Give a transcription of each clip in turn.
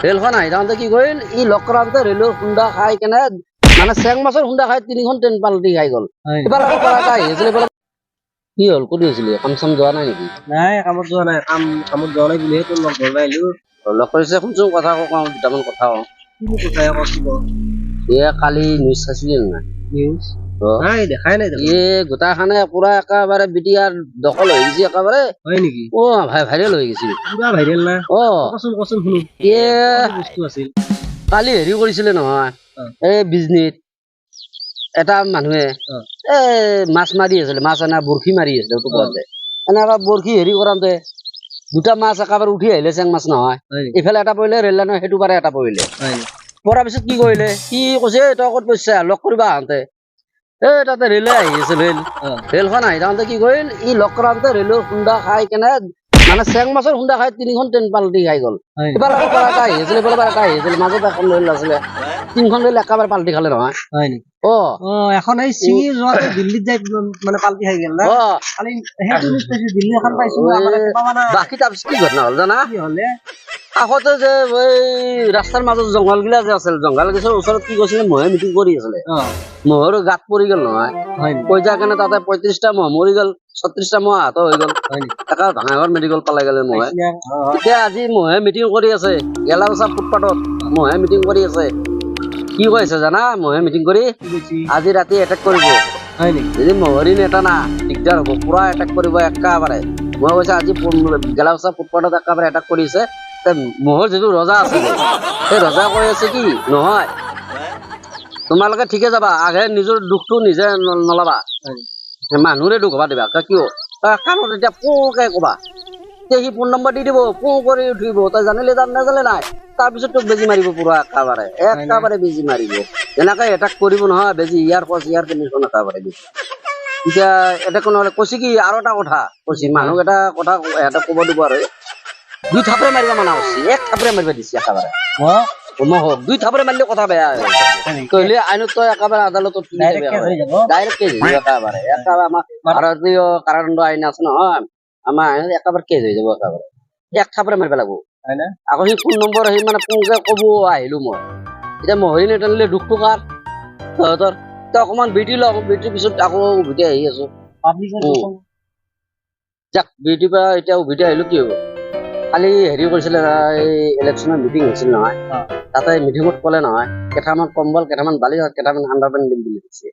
ৰেলখন আহি থাকোঁতে কি কৰিল ই লগ কৰাওঁতে ৰেলৰ খুন্দা খাই কেনে মানে চেং মাছৰ খুন্দা খাই 3খন ট্ৰেইন পাল্টি খাই গ'ল। এবাৰ আকৌ এটা আহি আছিল কি হ'ল ক'ত গৈছিলি কাম চাম যোৱা নাই নেকি? নাই কামত যোৱা নাই কামত যোৱা নাই বুলিহে তোৰ লগ ধৰিব আহিলো। লগ কৰিছে শুনচোন কথা কওঁ দুটামান কথা কওঁ। কি কথাই কৈছিব কালি নিউজ চাইছিলি নাই? নিউজ নাই দেখাই নাই দেখোন। গোটাখানে পুৰা একেবাৰে বিটিআৰ দখল হৈ গৈছে একেবাৰে। হয় নেকি? ভাইৰেল হৈ গৈছিল পুৰা ভাইৰেল না? কচোন শুনো বস্তু আছিল কালি হেৰি কৰিছিলে নহয় এই বিজনীত এটা মানুহে মাছ মাৰি আছিলে মাছ এনে বৰশী মাৰি আছিলে এনেকা বৰশী হেৰি কৰাওঁতে দুটা মাছ একেবাৰে উঠি আহিলে চেং মাছ নহয় ইফালে এটা পৰিলে ৰেল লাইনৰ সেইটো পাৰে এটা পৰিলে পৰাৰ পিছত কি কৰিলে সি কৈছে তই ক'ত পইচা লগ কৰিবা আহোঁতে তাতে ৰেলে আহি আছে ৰেলখন আহি থাকোঁতে কি কৰিল ই লগ কৰাওঁতে ৰেলৰ খুন্দা খাই কেনে মানে চেং মাছৰ খুন্দা খাই 3খন ট্ৰেইন পাল্টি খাই গ'ল। এবাৰ আকৌ এটা আহি আছিল এটা আহি আছিল মাজত এখন ৰেল আছিলে 3খন ৰেল একেবাৰে পাল্টি খালে নহয়। এখন এই চিঙি যোৱাতে দিল্লীত যাই মানে পাল্টি খাই গ'ল না? কালি সেইটো নিউজ পাইছো দিল্লী এখন পাইছো বাকী তাৰপিছত কি ঘটনা হ'ল জানা? কি হ'লে আগতে যে এই ৰাস্তাৰ মাজত জংঘল গিলা যে আছিল জংঘল গছৰ ওচৰত কি কৈছিলে মহে মিটিং কৰি আছিলে মহৰ গাত পৰি গ'ল নহয় কৈ যায় কাৰণে তাতে 35টা মহ মৰি গ'ল 36টা মহ আহত হৈ গ'ল এটা ভাঙাঘৰ মেডিকেল পালাই গ'লে মহে। এতিয়া আজি মহে মিটিং কৰি আছে গেলাউচা ফুটপাথত মহে মিটিং কৰি আছে কি কৈছে জানা মহে মিটিং কৰি আজি ৰাতি এটেক কৰিব যদি মহৰি নেতা না দিগদাৰ হ'ব পুৰা এটেক কৰিব একেবাৰে মই কৈছে আজি গেলাউচা ফুটপাথত একেবাৰে এটেক কৰিছে মহৰ যিটো ৰজা আছে সেই ৰজা কৈ আছে কি নহয় তোমালোকে ঠিকে যাবা আগে নিজৰ দুখটো নিজে নলবা মানুহৰে দুখ হবা দিবা কিয় কাণত এতিয়া পোকে কবা এতিয়া সি ফোন নম্বৰ দি দিব পো কৰি উঠিব তই জানিলে নাজানে নাই তাৰপিছত তোক বেজি মাৰিব পুৰা একেবাৰে বেজি মাৰিব এনেকে এটাক কৰিব নহয় বেজি ইয়াৰ কণ্ডিশ্যন একেবাৰে এতিয়া এটা নহ'লে কৈছে কি আৰু এটা কথা কৈছে মানুহক এটা কথা এটা ক'ব দিব আৰু 2 থাপৰে মাৰিব মানা কৰিছে 1 থাপৰে মাৰিব দিছে একেবাৰে হওক 2 থাপৰে মাৰিলে কথা বেয়া কহিলে আইনত তই একেবাৰে আদালতত ডাইৰেক্ট কেছ হৈ যাব একেবাৰে আমাৰ ভাৰতীয় কাৰাদণ্ড আইন আছে নহয় আমাৰ আইনত একেবাৰে কেছ হৈ যাব একেবাৰে 1 থাপৰে মাৰিব লাগিব আকৌ সি ফোন নম্বৰ আহি মানে পোনকে ক'ব আহিলো মই এতিয়া মহৰি নেটানিলে দুখটো কাৰ তহঁতৰ তই অকণমান বিউটি লওঁ বিউটিৰ পিছত আকৌ উভতি আহি আছো যাক বিউটিৰ পৰা এতিয়া উভতি আহিলো কি হ'ব কালি হেৰি কৰিছিলে এই ইলেকশ্যনৰ মিটিং হৈছিল নহয় তাতে মিটিঙত ক'লে নহয় কেইটামান কম্বল কেইটামান বালি কেইটামান আণ্ডাৰপেণ্ট দিম বুলি কৈছে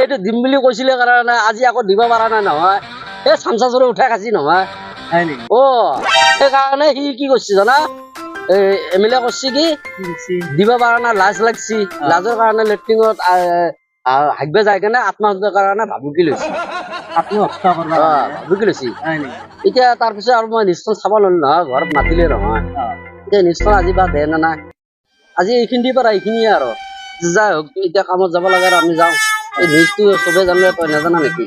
এইটো দিম বুলি কৈছিলে কাৰণে আজি আকৌ দিব পৰা নাই নহয় এই চামচাচৰে উঠাই খাইছি নহয় সেইকাৰণে সি কি কৰিছে জানা MLA কৰিছে কি দিব পৰা নাই লাজ লাগছি লাজৰ কাৰণে লেট্ৰিনত হাগবে যায় কেনে আত্মহত্যাৰ কাৰণে ভাবুকি লৈছে ভাবুকি লৈছে এতিয়া তাৰপিছত আৰু মই নিশ্চয় চাব ল'লো নহয় ঘৰত মাতিলে নহয় এতিয়া নিশ্চয় আজি বা দে না নাই আজি এইখিনি পৰা এইখিনিয়ে আৰু যাই হওক এতিয়া কামত যাব লাগে আৰু আমি যাওঁ এই নিউজটো চবে জানিলে তই নাজানা নেকি